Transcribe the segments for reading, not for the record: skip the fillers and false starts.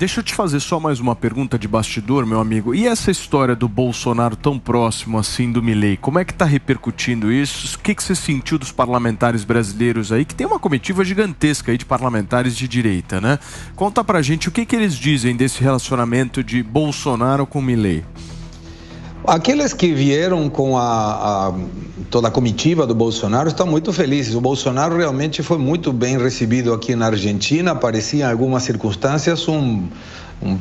deixa eu te fazer só mais uma pergunta de bastidor, meu amigo. E essa história do Bolsonaro tão próximo assim do Milei, como é que está repercutindo isso? O que você sentiu dos parlamentares brasileiros aí, que tem uma comitiva gigantesca aí de parlamentares de direita, né? Conta pra gente o que eles dizem desse relacionamento de Bolsonaro com Milei. Aqueles que vieram com toda a comitiva do Bolsonaro estão muito felizes. O Bolsonaro realmente foi muito bem recebido aqui na Argentina, parecia em algumas circunstâncias um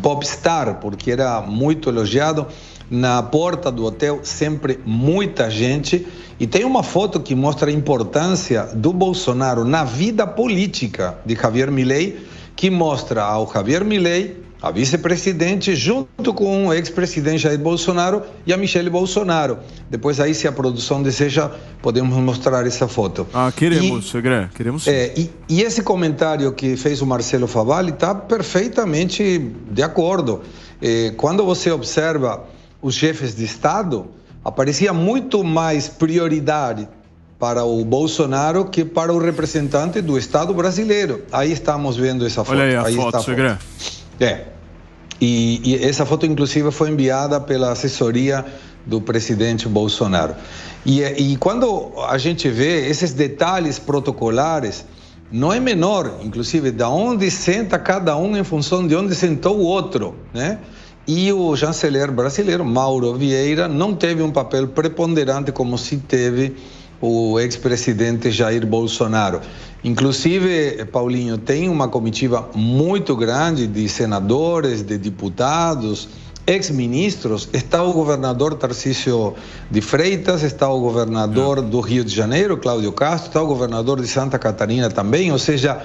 popstar, porque era muito elogiado. Na porta do hotel, sempre muita gente. E tem uma foto que mostra a importância do Bolsonaro na vida política de Javier Milei, que mostra ao Javier Milei, a vice-presidente, junto com o ex-presidente Jair Bolsonaro e a Michelle Bolsonaro. Depois aí, se a produção deseja, podemos mostrar essa foto. Queremos, Segré, queremos sim. E esse comentário que fez o Marcelo Favalli está perfeitamente de acordo. Quando você observa os chefes de Estado, aparecia muito mais prioridade para o Bolsonaro que para o representante do Estado brasileiro. Aí estamos vendo essa foto. Olha aí a foto, Segré. E essa foto, inclusive, foi enviada pela assessoria do presidente Bolsonaro. E quando a gente vê esses detalhes protocolares, não é menor, inclusive, de onde senta cada um em função de onde sentou o outro, né? E o chanceler brasileiro, Mauro Vieira, não teve um papel preponderante como se teve o ex-presidente Jair Bolsonaro. Inclusive, Paulinho, tem uma comitiva muito grande de senadores, de deputados, ex-ministros. Está o governador Tarcísio de Freitas, está o governador do Rio de Janeiro, Cláudio Castro, está o governador de Santa Catarina também. Ou seja,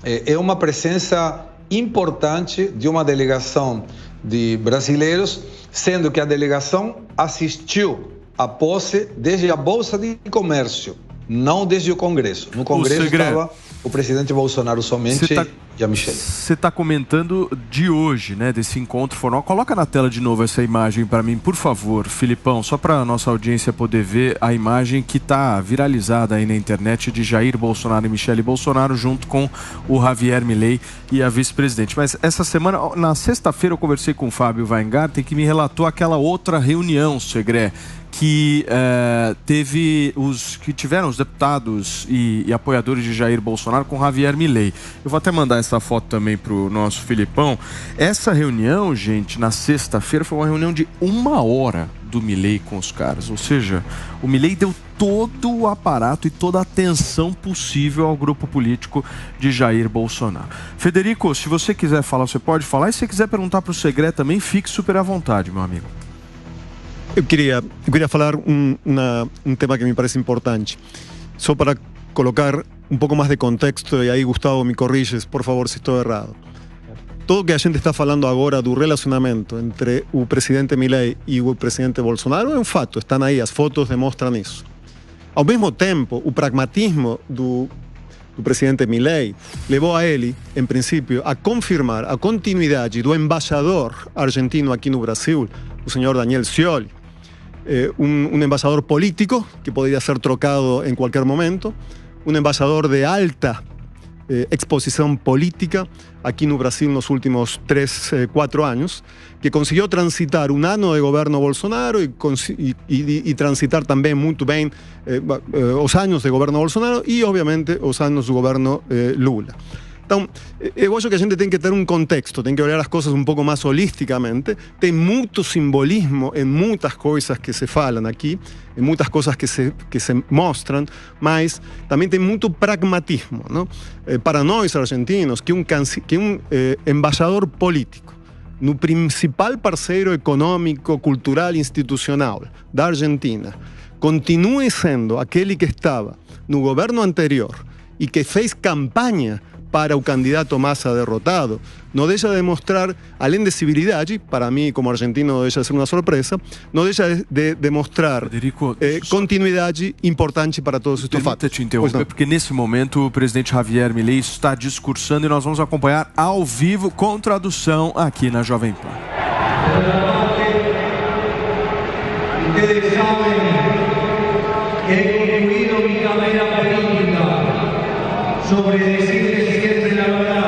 é uma presença importante de uma delegação de brasileiros, sendo que a delegação assistiu a posse desde a Bolsa de Comércio, não desde o Congresso. No Congresso estava o presidente Bolsonaro somente e a Michelle. Você está comentando de hoje, né, desse encontro formal. Coloca na tela de novo essa imagem para mim, por favor, Filipão, só para a nossa audiência poder ver a imagem que está viralizada aí na internet de Jair Bolsonaro e Michelle Bolsonaro junto com o Javier Milei e a vice-presidente. Mas essa semana, na sexta-feira, eu conversei com o Fábio Weingarten, que me relatou aquela outra reunião, Segré, que tiveram os deputados e apoiadores de Jair Bolsonaro com Javier Milei. Eu vou até mandar essa foto também para o nosso Filipão. Essa reunião, gente, na sexta-feira foi uma reunião de 1 hora do Milei com os caras. Ou seja, o Milei deu todo o aparato e toda a atenção possível ao grupo político de Jair Bolsonaro. Federico, se você quiser falar, você pode falar. E se você quiser perguntar para o Segré também, fique super à vontade, meu amigo. Eu queria falar um tema que me parece importante, só para colocar um pouco mais de contexto, e aí, Gustavo, me corriges, por favor, se estou errado. Tudo que a gente está falando agora do relacionamento entre o presidente Milei e o presidente Bolsonaro é um fato, estão aí, as fotos demonstram isso. Ao mesmo tempo, o pragmatismo do presidente Milei levou a ele, em princípio, a confirmar a continuidade do embaixador argentino aqui no Brasil, o senhor Daniel Scioli, un embajador político que podría ser trocado en cualquier momento, un embajador de alta exposición política aquí no Brasil nos últimos 3-4 años, que consiguió transitar un año de gobierno Bolsonaro y transitar también muy bien los años de gobierno Bolsonaro y obviamente los años de gobierno Lula. Então, eu acho que a gente tem que ter um contexto, tem que olhar as coisas um pouco mais holisticamente. Tem muito simbolismo em muitas coisas que se falam aqui, em muitas coisas que se mostram, mas também tem muito pragmatismo, não? Para nós, argentinos, que um embaixador político no principal parceiro econômico, cultural e institucional da Argentina continue sendo aquele que estava no governo anterior e que fez campanha para o candidato Massa derrotado, no deixa de mostrar, além de civilidade, para mim, como argentino, não deixa de ser uma surpresa, não deixa de mostrar continuidade importante para todos estes fatos. Te interromper, porque nesse momento o presidente Javier Milei está discursando e nós vamos acompanhar ao vivo com tradução aqui na Jovem Pan. Ustedes sabem que he concluido mi carrera política sobre decirles siempre la verdad.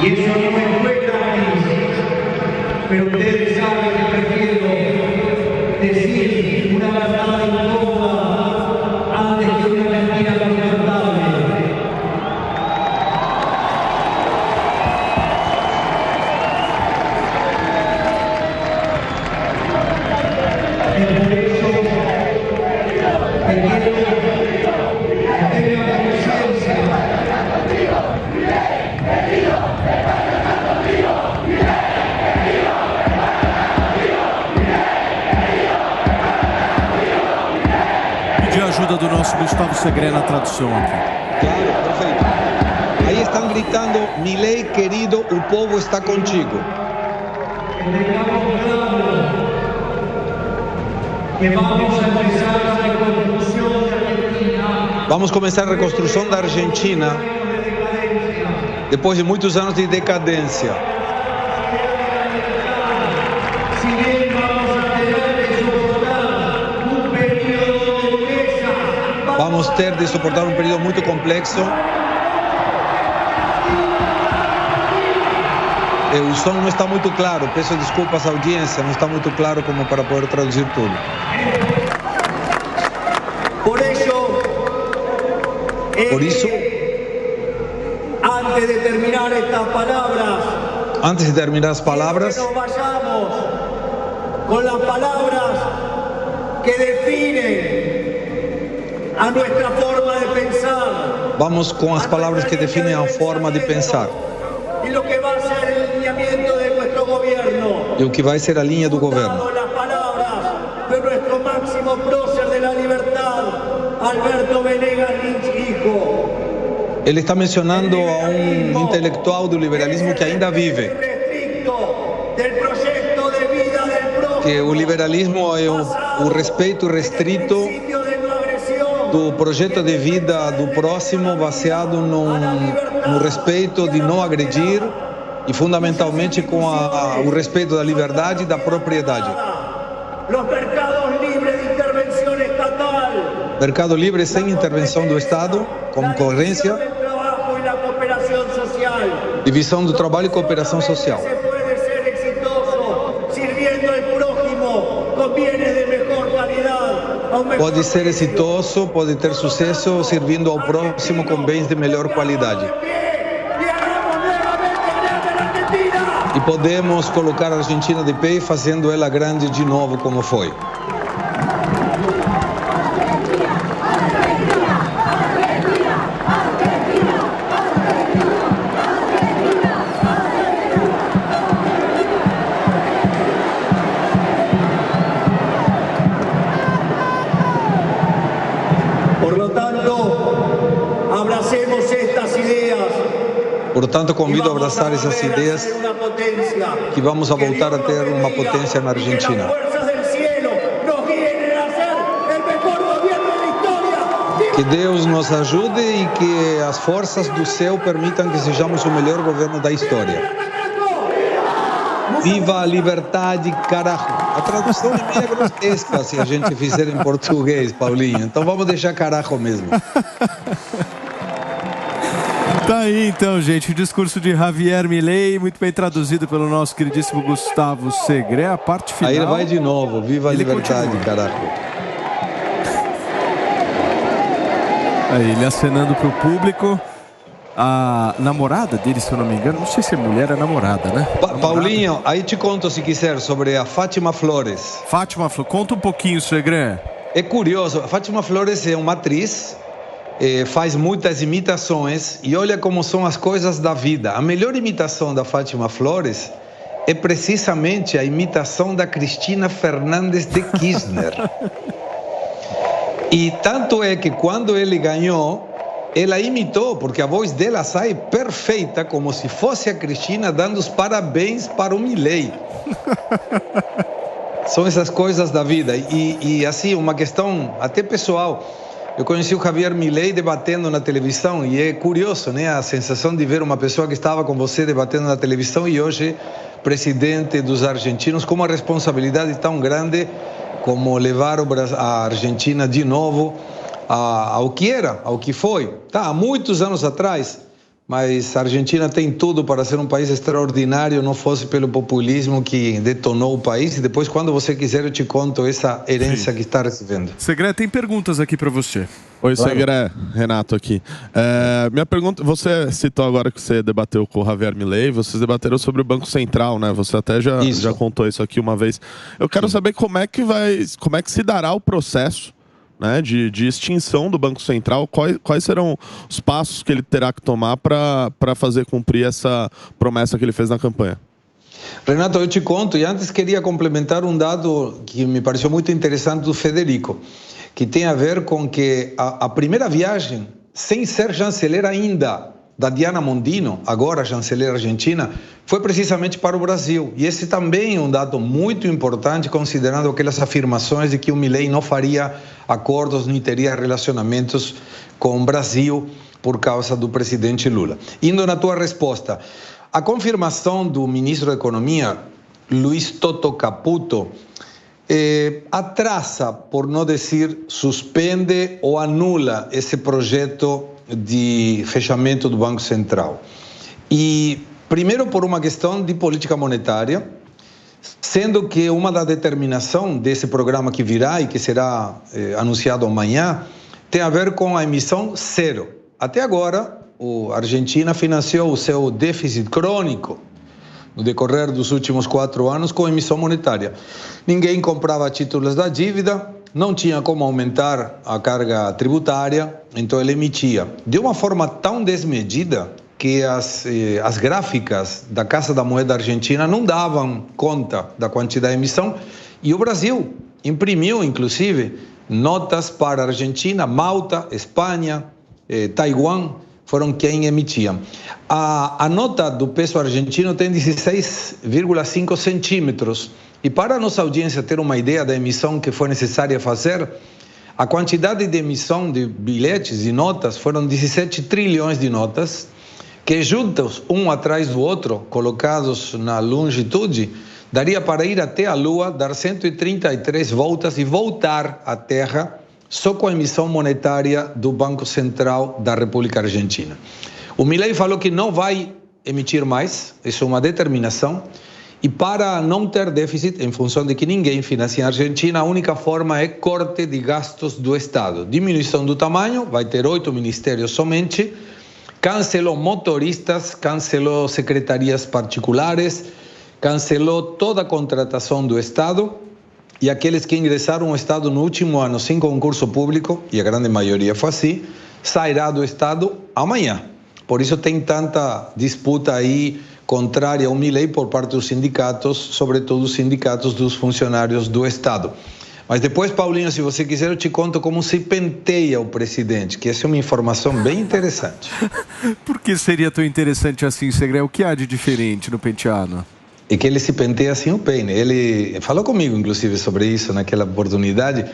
Y Y eso no me fue gratis. Pero ustedes saben que prefiero decir una verdad incómoda antes que una mentira confortable. Ajuda do nosso Gustavo Segré na tradução aqui. Claro, perfeito. Ahí están gritando, Milei querido, o povo está contigo. Que vamos a empezar la reconstrucción de Argentina. Vamos começar a reconstrução da Argentina depois de muitos anos de decadência. Si bien vamos a tener que soportar un periodo de dureza, Vamos ter de suportar um período muito complexo. O som não está muito claro, peço desculpas à audiência, não está muito claro como para poder traduzir tudo. por eso, antes de terminar estas palabras, Antes de terminar as palavras, que nos vayamos con las palabras que definen a nuestra forma de pensar. vamos com as palavras que definem a forma de pensar Y lo que va a ser el lineamiento de nuestro gobierno. e o que vai ser a linha do governo. Las palabras de nuestro máximo prócer de la libertad, Alberto Venegas Lynch, hijo. Ele está mencionando a um intelectual do liberalismo que ainda vive, que o liberalismo é o respeito restrito do projeto de vida do próximo baseado no respeito de não agredir e fundamentalmente com o respeito da liberdade e da propriedade. Mercado livre sem intervenção do Estado, concorrência, divisão do trabalho e cooperação social. Pode ser exitoso, pode ter sucesso servindo ao próximo com bens de melhor qualidade. E podemos colocar a Argentina de pé, fazendo ela grande de novo como foi. Portanto, convido a abraçar essas ideias que vamos a voltar a ter uma potência na Argentina. Que Deus nos ajude e que as forças do céu permitam que sejamos o melhor governo da história. Viva a liberdade, carajo! A tradução é meio grotesca se a gente fizer em português, Paulinho. Então vamos deixar carajo mesmo. Tá aí então, gente, o discurso de Javier Milei, muito bem traduzido pelo nosso queridíssimo Gustavo Segré, a parte final. Aí ele vai de novo, viva a liberdade, caraca. Aí ele acenando pro público. A namorada dele, se eu não me engano, não sei se é mulher, é namorada, né? Paulinho, aí te conto se quiser sobre a Fátima Flores. Fátima Flores, conta um pouquinho, Segré. É curioso, a Fátima Flores é uma atriz. Faz muitas imitações e olha como são as coisas da vida. A melhor imitação da Fátima Flores é precisamente a imitação da Cristina Fernandes de Kirchner. E tanto é que quando ele ganhou, ela imitou, porque a voz dela sai perfeita, como se fosse a Cristina dando os parabéns para o Milei. São essas coisas da vida. E assim, uma questão até pessoal. Eu conheci o Javier Milei debatendo na televisão e é curioso, né? A sensação de ver uma pessoa que estava com você debatendo na televisão e hoje presidente dos argentinos, com uma responsabilidade tão grande como levar a Argentina de novo ao que era, ao que foi. Tá, há muitos anos atrás, mas a Argentina tem tudo para ser um país extraordinário, não fosse pelo populismo que detonou o país. E depois, quando você quiser, eu te conto essa herança que está recebendo. Segré, tem perguntas aqui para você. Oi, Segré, Renato aqui. Minha pergunta, você citou agora que você debateu com o Javier Milei, vocês debateram sobre o Banco Central, né? Você até já contou isso aqui uma vez. Eu quero saber como é que se dará o processo, né, de extinção do Banco Central, quais serão os passos que ele terá que tomar para fazer cumprir essa promessa que ele fez na campanha. Renato, eu te conto, e antes queria complementar um dado que me pareceu muito interessante do Federico, que tem a ver com que a primeira viagem, sem ser chanceler ainda, da Diana Mondino, agora chanceler argentina, foi precisamente para o Brasil. E esse também é um dado muito importante, considerando aquelas afirmações de que o Milei não faria acordos, nem teria relacionamentos com o Brasil por causa do presidente Lula. Indo na tua resposta, a confirmação do ministro da Economia, Luiz Toto Caputo, atrasa, por não dizer suspende ou anula esse projeto de fechamento do Banco Central. E, primeiro, por uma questão de política monetária, sendo que uma da determinação desse programa que virá e que será anunciado amanhã tem a ver com a emissão zero. Até agora, a Argentina financiou o seu déficit crônico no decorrer dos últimos 4 anos com emissão monetária. Ninguém comprava títulos da dívida, não tinha como aumentar a carga tributária, então ele emitia de uma forma tão desmedida que as gráficas da Casa da Moeda Argentina não davam conta da quantidade de emissão, e o Brasil imprimiu, inclusive, notas para a Argentina, Malta, Espanha, Taiwan, foram quem emitiam. A nota do peso argentino tem 16,5 centímetros. E para a nossa audiência ter uma ideia da emissão que foi necessária fazer, a quantidade de emissão de bilhetes e notas foram 17 trilhões de notas, que juntos, um atrás do outro, colocados na longitude, daria para ir até a Lua, dar 133 voltas e voltar à Terra, só com a emissão monetária do Banco Central da República Argentina. O Milei falou que não vai emitir mais, isso é uma determinação, e para não ter déficit, em função de que ninguém financia a Argentina, a única forma é corte de gastos do Estado. Diminuição do tamanho, vai ter 8 ministérios somente, cancelou motoristas, cancelou secretarias particulares, cancelou toda a contratação do Estado, e aqueles que ingressaram ao Estado no último ano sem concurso público, e a grande maioria foi assim, sairá do Estado amanhã. Por isso tem tanta disputa aí contrária ao Milei por parte dos sindicatos, sobretudo os sindicatos dos funcionários do Estado. Mas depois, Paulinho, se você quiser, eu te conto como se penteia o presidente, que essa é uma informação bem interessante. Por que seria tão interessante assim, Segré? O que há de diferente no penteado? É que ele se penteia assim o peine. Ele falou comigo, inclusive, sobre isso naquela oportunidade.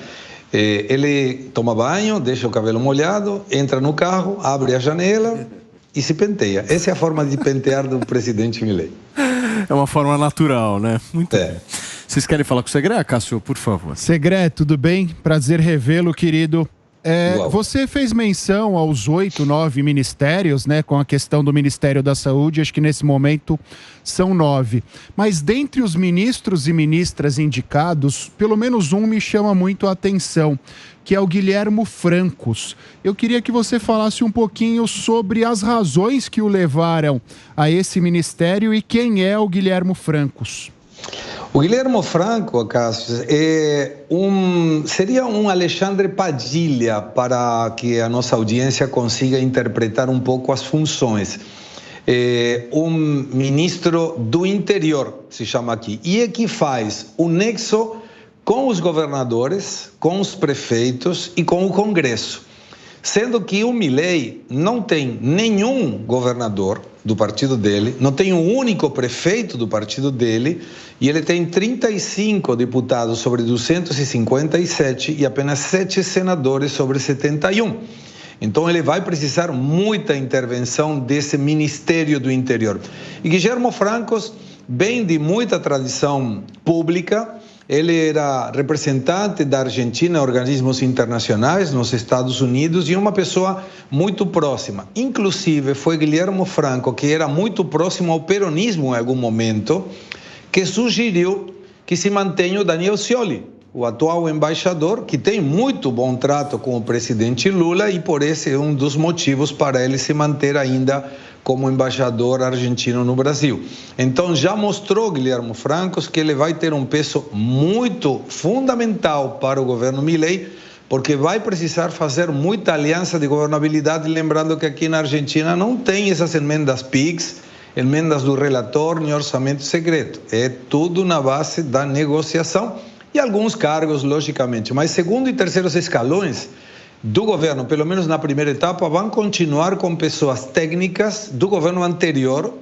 Ele toma banho, deixa o cabelo molhado, entra no carro, abre a janela e se penteia. Essa é a forma de pentear do presidente Milei. É uma forma natural, né? Muito bem. Vocês querem falar com o Segré, Cássio, por favor? Segré, tudo bem? Prazer revê-lo, querido. Você fez menção aos 8, 9 ministérios, né, com a questão do Ministério da Saúde, acho que nesse momento são 9. Mas dentre os ministros e ministras indicados, pelo menos um me chama muito a atenção, que é o Guilhermo Francos. Eu queria que você falasse um pouquinho sobre as razões que o levaram a esse ministério e quem é o Guilhermo Francos. O Guilhermo Franco, Cássio, seria um Alexandre Padilha para que a nossa audiência consiga interpretar um pouco as funções. Um ministro do interior, se chama aqui, e é que faz o nexo com os governadores, com os prefeitos e com o Congresso. Sendo que o Milei não tem nenhum governador do partido dele, não tem um único prefeito do partido dele, e ele tem 35 deputados sobre 257 e apenas 7 senadores sobre 71. Então ele vai precisar muita intervenção desse Ministério do Interior. E Guilhermo Francos vem de muita tradição pública, ele era representante da Argentina em organismos internacionais nos Estados Unidos e uma pessoa muito próxima. Inclusive, foi Guilherme Franco, que era muito próximo ao peronismo em algum momento, que sugeriu que se mantenha o Daniel Scioli, o atual embaixador, que tem muito bom trato com o presidente Lula e por esse é um dos motivos para ele se manter ainda como embaixador argentino no Brasil. Então já mostrou Guilherme Franco que ele vai ter um peso muito fundamental para o governo Milei, porque vai precisar fazer muita aliança de governabilidade, lembrando que aqui na Argentina não tem essas emendas PIX, emendas do relator nem orçamento secreto. É tudo na base da negociação e alguns cargos, logicamente. Mas segundo e terceiros escalões do governo, pelo menos na primeira etapa, vão continuar com pessoas técnicas do governo anterior,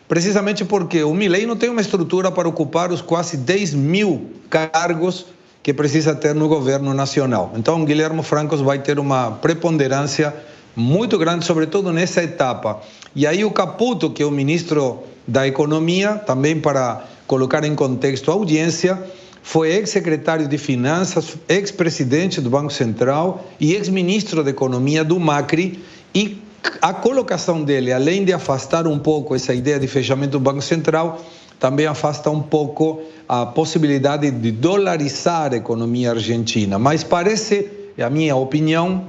precisamente porque o Milei não tem uma estrutura para ocupar os quase 10 mil cargos que precisa ter no governo nacional. Então, Guilherme Franco vai ter uma preponderância muito grande, sobretudo nessa etapa. E aí o Caputo, que é o ministro da Economia, também para colocar em contexto a audiência, foi ex-secretário de Finanças, ex-presidente do Banco Central e ex-ministro da Economia do Macri, e a colocação dele, além de afastar um pouco essa ideia de fechamento do Banco Central, também afasta um pouco a possibilidade de dolarizar a economia argentina. Mas parece, é a minha opinião,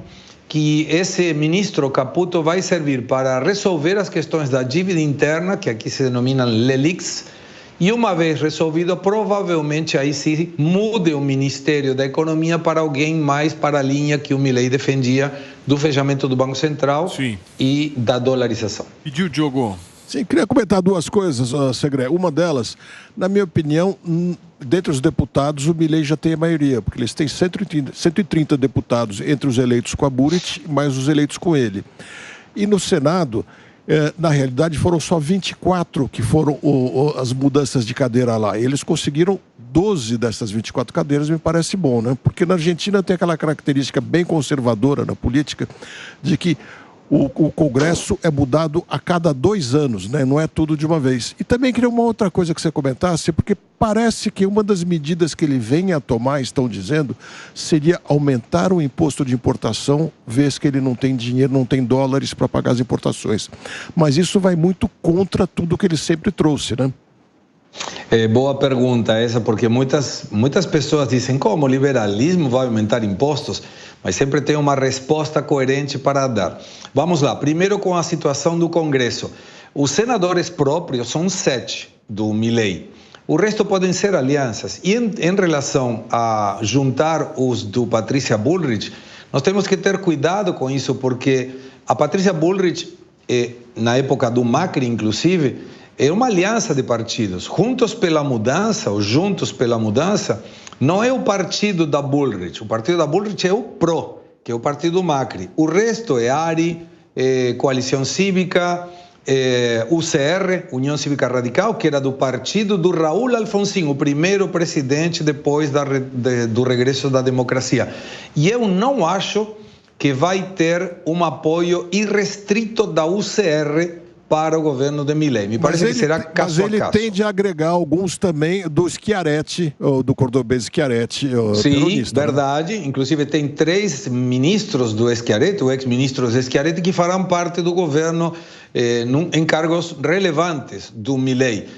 que esse ministro Caputo vai servir para resolver as questões da dívida interna, que aqui se denominam LELIX, e uma vez resolvido, provavelmente aí se mude o Ministério da Economia para alguém mais para a linha que o Milei defendia do fechamento do Banco Central. Sim. E da dolarização. Pediu, Diogo? Sim, queria comentar duas coisas, Segré. Uma delas, na minha opinião, dentre os deputados, o Milei já tem a maioria, porque eles têm 130 deputados entre os eleitos com a Burrit, mais os eleitos com ele. E no Senado, na realidade, foram só 24 que foram as mudanças de cadeira lá. Eles conseguiram 12 dessas 24 cadeiras, me parece bom, né? Porque na Argentina tem aquela característica bem conservadora na política de que o Congresso é mudado a cada 2 anos, né? Não é tudo de uma vez. E também queria uma outra coisa que você comentasse, porque parece que uma das medidas que ele vem a tomar, estão dizendo, seria aumentar o imposto de importação, vez que ele não tem dinheiro, não tem dólares para pagar as importações. Mas isso vai muito contra tudo que ele sempre trouxe, né? Boa pergunta essa, porque muitas pessoas dizem como o liberalismo vai aumentar impostos, mas sempre tem uma resposta coerente para dar. Vamos lá, primeiro com a situação do Congresso. Os senadores próprios são 7 do Milei. O resto podem ser alianças. E em relação a juntar os do Patrícia Bullrich, nós temos que ter cuidado com isso, porque a Patrícia Bullrich, na época do Macri, inclusive, é uma aliança de partidos. Juntos pela Mudança, ou Juntos pela Mudança, não é o partido da Bullrich. O partido da Bullrich é o PRO, que é o partido do Macri. O resto é ARI, Coalição Cívica, UCR, União Cívica Radical, que era do partido do Raul Alfonsín, o primeiro presidente depois do regresso da democracia. E eu não acho que vai ter um apoio irrestrito da UCR para o governo de Milei. Me parece que será caso a caso. Mas ele tende a agregar alguns também do Schiaretti, do cordobês Schiaretti, sim, verdade. Né? Inclusive tem 3 ministros do Schiaretti, o ex-ministro Schiaretti, que farão parte do governo em cargos relevantes do Milei.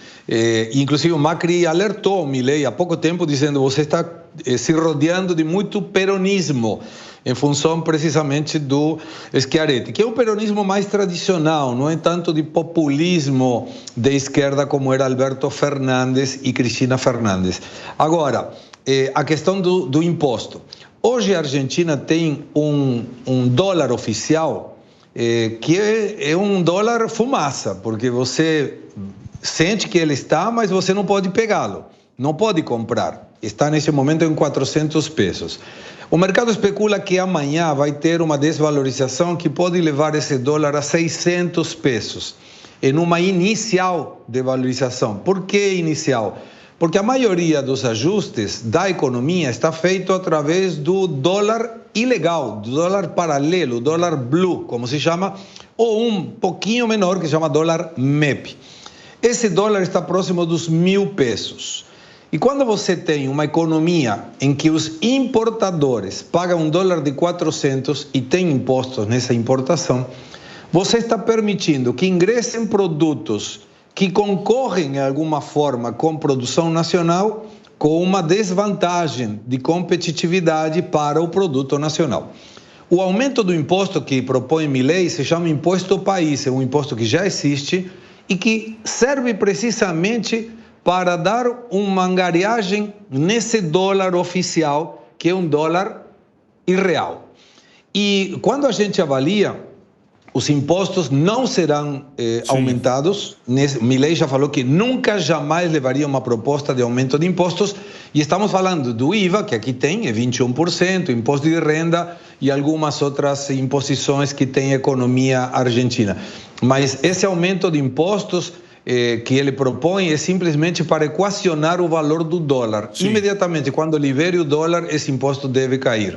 Inclusive o Macri alertou o Milei há pouco tempo, dizendo: você está se rodeando de muito peronismo, em função precisamente do Schiaretti, que é um peronismo mais tradicional, não é tanto de populismo de esquerda como era Alberto Fernandes e Cristina Fernandes. Agora, a questão do imposto. Hoje a Argentina tem um dólar oficial que é um dólar fumaça, porque você sente que ele está, mas você não pode pegá-lo, não pode comprar. Está nesse momento em 400 pesos. O mercado especula que amanhã vai ter uma desvalorização que pode levar esse dólar a 600 pesos, em uma inicial desvalorização. Por que inicial? Porque a maioria dos ajustes da economia está feito através do dólar ilegal, do dólar paralelo, dólar blue, como se chama, ou um pouquinho menor, que se chama dólar MEP. Esse dólar está próximo dos 1.000 pesos. E quando você tem uma economia em que os importadores pagam um dólar de 400 e tem impostos nessa importação, você está permitindo que ingressem produtos que concorrem de alguma forma com produção nacional, com uma desvantagem de competitividade para o produto nacional. O aumento do imposto que propõe Milei se chama Imposto País, é um imposto que já existe e que serve precisamente para dar uma angariagem nesse dólar oficial, que é um dólar irreal. E quando a gente avalia, os impostos não serão aumentados. Milei já falou que nunca, jamais levaria uma proposta de aumento de impostos. E estamos falando do IVA, que aqui tem, é 21%, imposto de renda e algumas outras imposições que tem a economia argentina. Mas esse aumento de impostos que ele propõe é simplesmente para equacionar o valor do dólar. Sim. Imediatamente, quando libere o dólar, esse imposto deve cair.